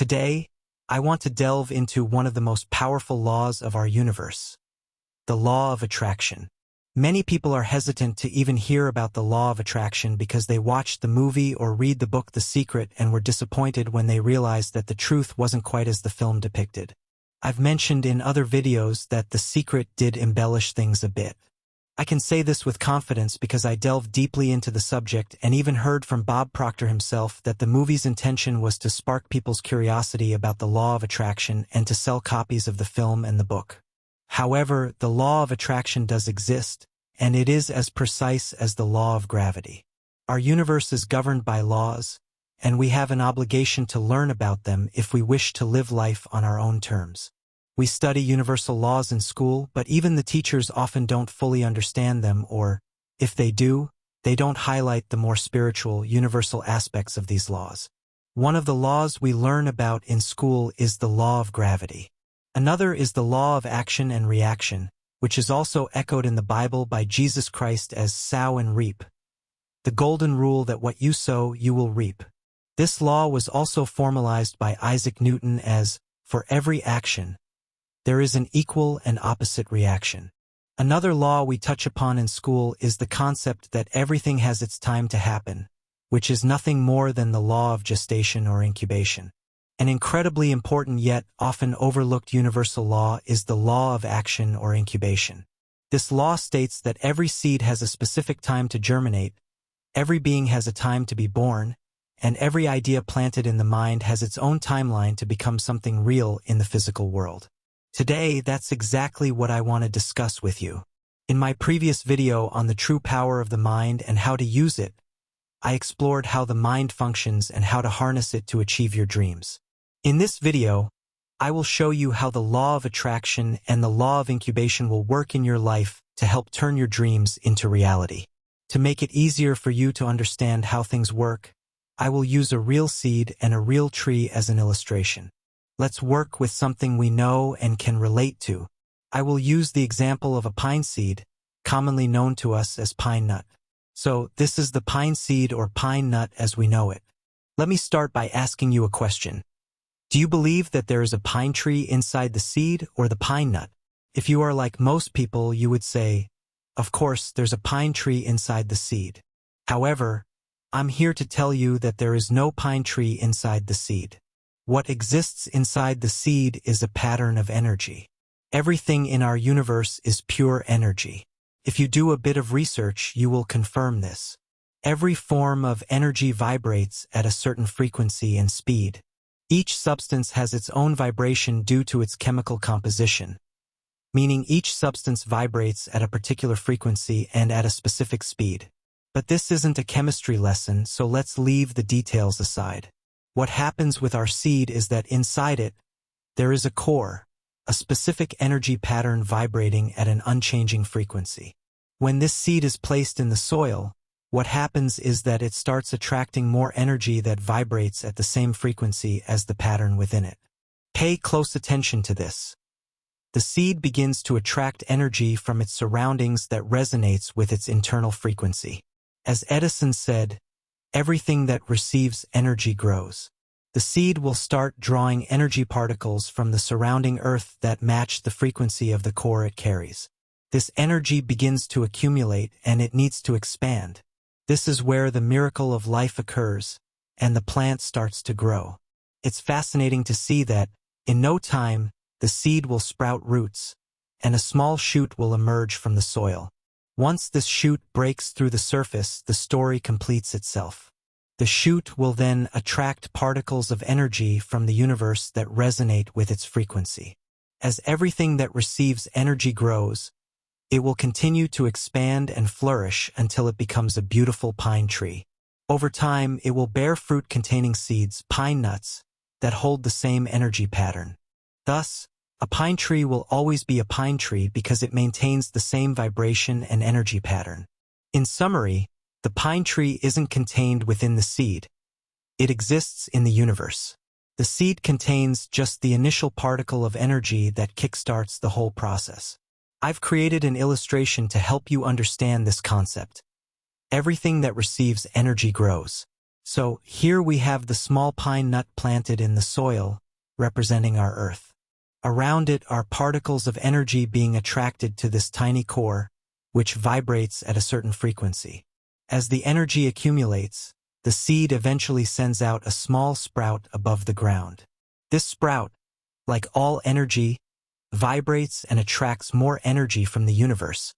Today, I want to delve into one of the most powerful laws of our universe, the law of attraction. Many people are hesitant to even hear about the law of attraction because they watched the movie or read the book The Secret and were disappointed when they realized that the truth wasn't quite as the film depicted. I've mentioned in other videos that The Secret did embellish things a bit. I can say this with confidence because I delved deeply into the subject and even heard from Bob Proctor himself that the movie's intention was to spark people's curiosity about the law of attraction and to sell copies of the film and the book. However, the law of attraction does exist, and it is as precise as the law of gravity. Our universe is governed by laws, and we have an obligation to learn about them if we wish to live life on our own terms. We study universal laws in school, but even the teachers often don't fully understand them, or, if they do, they don't highlight the more spiritual, universal aspects of these laws. One of the laws we learn about in school is the law of gravity. Another is the law of action and reaction, which is also echoed in the Bible by Jesus Christ as sow and reap. The golden rule that what you sow, you will reap. This law was also formalized by Isaac Newton as, for every action, there is an equal and opposite reaction. Another law we touch upon in school is the concept that everything has its time to happen, which is nothing more than the law of gestation or incubation. An incredibly important yet often overlooked universal law is the law of action or incubation. This law states that every seed has a specific time to germinate, every being has a time to be born, and every idea planted in the mind has its own timeline to become something real in the physical world. Today, that's exactly what I want to discuss with you. In my previous video on the true power of the mind and how to use it, I explored how the mind functions and how to harness it to achieve your dreams. In this video, I will show you how the law of attraction and the law of incubation will work in your life to help turn your dreams into reality. To make it easier for you to understand how things work, I will use a real seed and a real tree as an illustration. Let's work with something we know and can relate to. I will use the example of a pine seed, commonly known to us as pine nut. So, this is the pine seed or pine nut as we know it. Let me start by asking you a question. Do you believe that there is a pine tree inside the seed or the pine nut? If you are like most people, you would say, of course, there's a pine tree inside the seed. However, I'm here to tell you that there is no pine tree inside the seed. What exists inside the seed is a pattern of energy. Everything in our universe is pure energy. If you do a bit of research, you will confirm this. Every form of energy vibrates at a certain frequency and speed. Each substance has its own vibration due to its chemical composition, meaning each substance vibrates at a particular frequency and at a specific speed. But this isn't a chemistry lesson, so let's leave the details aside. What happens with our seed is that inside it, there is a core, a specific energy pattern vibrating at an unchanging frequency. When this seed is placed in the soil, what happens is that it starts attracting more energy that vibrates at the same frequency as the pattern within it. Pay close attention to this. The seed begins to attract energy from its surroundings that resonates with its internal frequency. As Edison said, everything that receives energy grows. The seed will start drawing energy particles from the surrounding earth that match the frequency of the core it carries. This energy begins to accumulate and it needs to expand. This is where the miracle of life occurs, and the plant starts to grow. It's fascinating to see that, in no time, the seed will sprout roots, and a small shoot will emerge from the soil. Once this shoot breaks through the surface, the story completes itself. The shoot will then attract particles of energy from the universe that resonate with its frequency. As everything that receives energy grows, it will continue to expand and flourish until it becomes a beautiful pine tree. Over time, it will bear fruit containing seeds, pine nuts, that hold the same energy pattern. Thus, a pine tree will always be a pine tree because it maintains the same vibration and energy pattern. In summary, the pine tree isn't contained within the seed. It exists in the universe. The seed contains just the initial particle of energy that kickstarts the whole process. I've created an illustration to help you understand this concept. Everything that receives energy grows. So here we have the small pine nut planted in the soil, representing our earth. Around it are particles of energy being attracted to this tiny core, which vibrates at a certain frequency. As the energy accumulates, the seed eventually sends out a small sprout above the ground. This sprout, like all energy, vibrates and attracts more energy from the universe,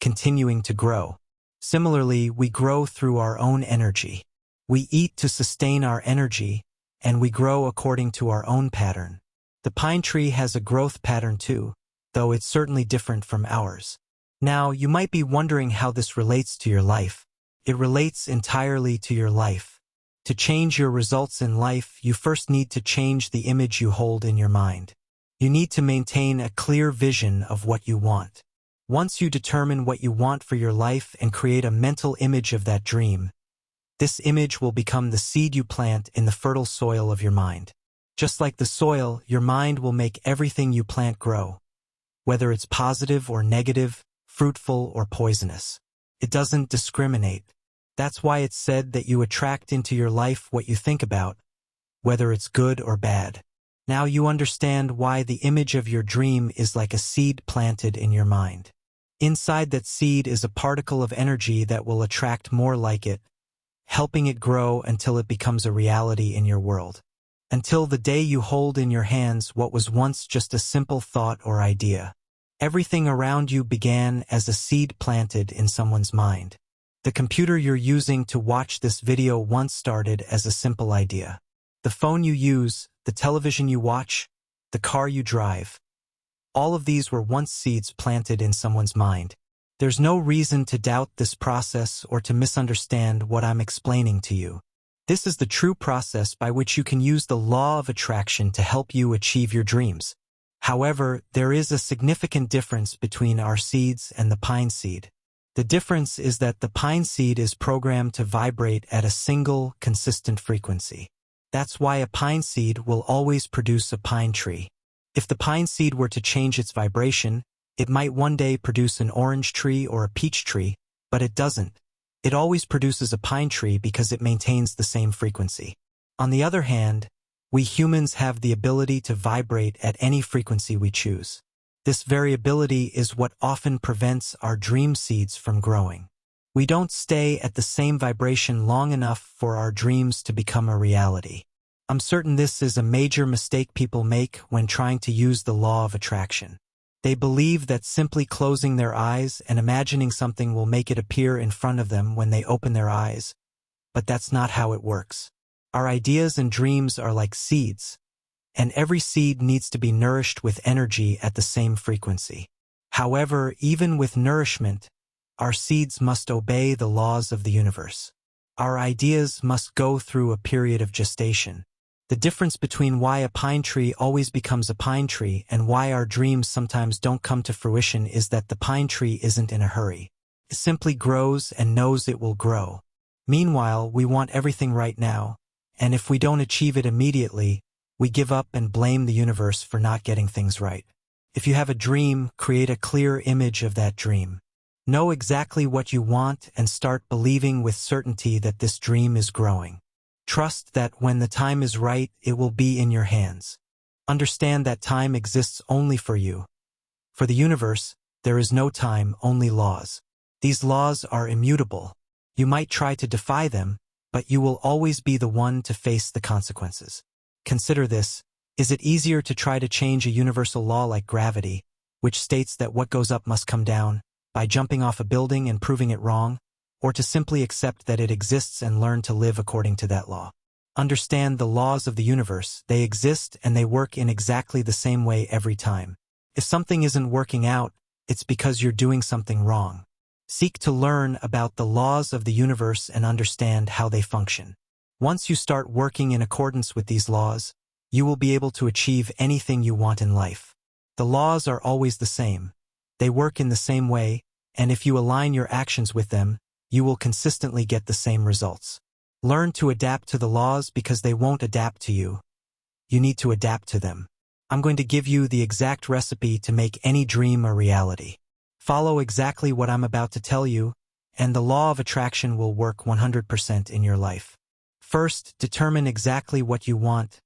continuing to grow. Similarly, we grow through our own energy. We eat to sustain our energy, and we grow according to our own pattern. The pine tree has a growth pattern too, though it's certainly different from ours. Now, you might be wondering how this relates to your life. It relates entirely to your life. To change your results in life, you first need to change the image you hold in your mind. You need to maintain a clear vision of what you want. Once you determine what you want for your life and create a mental image of that dream, this image will become the seed you plant in the fertile soil of your mind. Just like the soil, your mind will make everything you plant grow, whether it's positive or negative, fruitful or poisonous. It doesn't discriminate. That's why it's said that you attract into your life what you think about, whether it's good or bad. Now you understand why the image of your dream is like a seed planted in your mind. Inside that seed is a particle of energy that will attract more like it, helping it grow until it becomes a reality in your world. Until the day you hold in your hands what was once just a simple thought or idea. Everything around you began as a seed planted in someone's mind. The computer you're using to watch this video once started as a simple idea. The phone you use, the television you watch, the car you drive. All of these were once seeds planted in someone's mind. There's no reason to doubt this process or to misunderstand what I'm explaining to you. This is the true process by which you can use the law of attraction to help you achieve your dreams. However, there is a significant difference between our seeds and the pine seed. The difference is that the pine seed is programmed to vibrate at a single, consistent frequency. That's why a pine seed will always produce a pine tree. If the pine seed were to change its vibration, it might one day produce an orange tree or a peach tree, but it doesn't. It always produces a pine tree because it maintains the same frequency. On the other hand, we humans have the ability to vibrate at any frequency we choose. This variability is what often prevents our dream seeds from growing. We don't stay at the same vibration long enough for our dreams to become a reality. I'm certain this is a major mistake people make when trying to use the law of attraction. They believe that simply closing their eyes and imagining something will make it appear in front of them when they open their eyes, but that's not how it works. Our ideas and dreams are like seeds, and every seed needs to be nourished with energy at the same frequency. However, even with nourishment, our seeds must obey the laws of the universe. Our ideas must go through a period of gestation. The difference between why a pine tree always becomes a pine tree and why our dreams sometimes don't come to fruition is that the pine tree isn't in a hurry. It simply grows and knows it will grow. Meanwhile, we want everything right now, and if we don't achieve it immediately, we give up and blame the universe for not getting things right. If you have a dream, create a clear image of that dream. Know exactly what you want and start believing with certainty that this dream is growing. Trust that when the time is right, it will be in your hands. Understand that time exists only for you. For the universe, there is no time, only laws. These laws are immutable. You might try to defy them, but you will always be the one to face the consequences. Consider this. Is it easier to try to change a universal law like gravity, which states that what goes up must come down, by jumping off a building and proving it wrong, or to simply accept that it exists and learn to live according to that law? Understand the laws of the universe. They exist and they work in exactly the same way every time. If something isn't working out, it's because you're doing something wrong. Seek to learn about the laws of the universe and understand how they function. Once you start working in accordance with these laws, you will be able to achieve anything you want in life. The laws are always the same. They work in the same way, and if you align your actions with them, you will consistently get the same results. Learn to adapt to the laws because they won't adapt to you. You need to adapt to them. I'm going to give you the exact recipe to make any dream a reality. Follow exactly what I'm about to tell you, and the law of attraction will work 100% in your life. First, determine exactly what you want.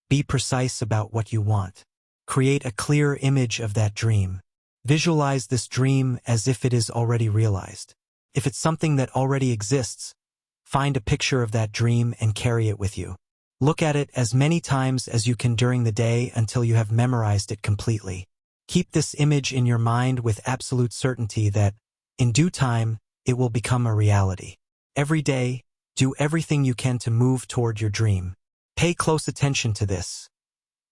Be precise about what you want. Create a clear image of that dream. Visualize this dream as if it is already realized. If it's something that already exists, find a picture of that dream and carry it with you. Look at it as many times as you can during the day until you have memorized it completely. Keep this image in your mind with absolute certainty that, in due time, it will become a reality. Every day, do everything you can to move toward your dream. Pay close attention to this.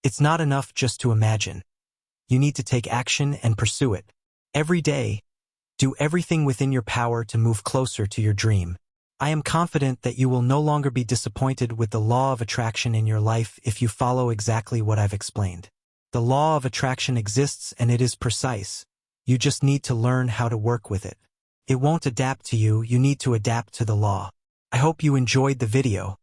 It's not enough just to imagine. You need to take action and pursue it. Every day, do everything within your power to move closer to your dream. I am confident that you will no longer be disappointed with the law of attraction in your life if you follow exactly what I've explained. The law of attraction exists and it is precise. You just need to learn how to work with it. It won't adapt to you, you need to adapt to the law. I hope you enjoyed the video.